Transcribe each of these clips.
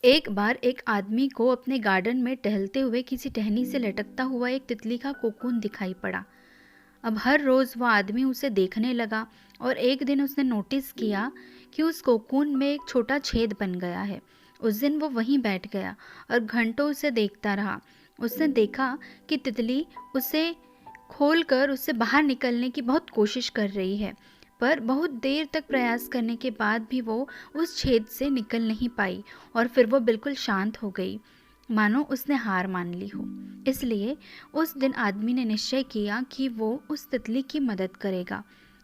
एक बार एक आदमी को अपने गार्डन में टहलते हुए किसी टहनी से लटकता हुआ एक तितली का कोकून दिखाई पड़ा। अब हर रोज़ वह आदमी उसे देखने लगा और एक दिन उसने नोटिस किया कि उस कोकून में एक छोटा छेद बन गया है। उस दिन वो वहीं बैठ गया और घंटों उसे देखता रहा। उसने देखा कि तितली उसे खोलकर उससे बाहर निकलने की बहुत कोशिश कर रही है, पर बहुत देर तक प्रयास करने के बाद भी वो उस छेद से निकल नहीं पाई और फिर वो बिल्कुल शांत हो गई, मानो उसने हार मान ली हो। इसलिए उस दिन आदमी ने निश्चय किया कि वो उस तितली की मदद करेगा।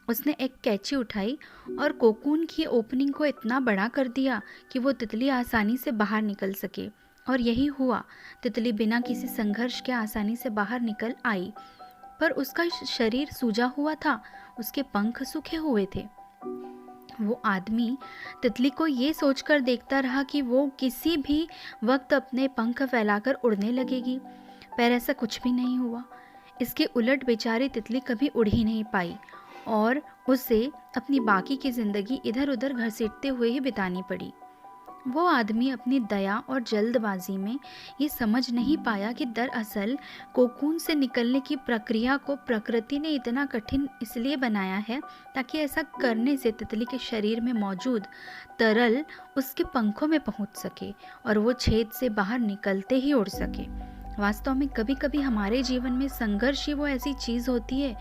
उसने एक कैंची उठाई और कोकून की ओपनिंग को इतना बड़ा कर दिया कि वो तितली आसानी से बाहर निकल सके। और यही हुआ। तितली बिना किसी संघर्ष के आसानी से बाहर निकल आई, पर उसका शरीर सूजा हुआ था, उसके पंख सूखे हुए थे। वो आदमी तितली को ये सोचकर देखता रहा कि वो किसी भी वक्त अपने पंख फैलाकर उड़ने लगेगी, पर ऐसा कुछ भी नहीं हुआ। इसके उलट बेचारी तितली कभी उड़ ही नहीं पाई और उसे अपनी बाकी की जिंदगी इधर उधर घसीटते हुए ही बितानी पड़ी। वो आदमी अपनी दया और जल्दबाजी में ये समझ नहीं पाया कि दरअसल कोकून से निकलने की प्रक्रिया को प्रकृति ने इतना कठिन इसलिए बनाया है ताकि ऐसा करने से तितली के शरीर में मौजूद तरल उसके पंखों में पहुंच सके और वो छेद से बाहर निकलते ही उड़ सके। वास्तव में कभी कभी हमारे जीवन में संघर्ष ही वो ऐसी चीज़ होती है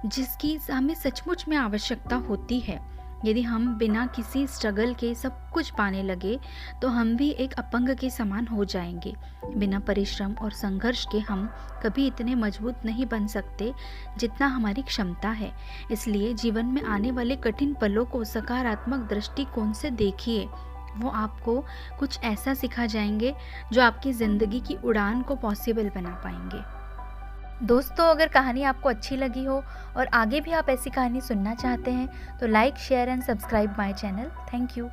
जिसकी हमें सचमुच में आवश्यकता होती है। यदि हम बिना किसी स्ट्रगल के सब कुछ पाने लगे तो हम भी एक अपंग के समान हो जाएंगे। बिना परिश्रम और संघर्ष के हम कभी इतने मजबूत नहीं बन सकते जितना हमारी क्षमता है। इसलिए जीवन में आने वाले कठिन पलों को सकारात्मक दृष्टिकोण से देखिए। वो आपको कुछ ऐसा सिखा जाएंगे जो आपकी ज़िंदगी की उड़ान को पॉसिबल बना पाएंगे। दोस्तों, अगर कहानी आपको अच्छी लगी हो और आगे भी आप ऐसी कहानी सुनना चाहते हैं तो like, share and subscribe my channel. Thank you.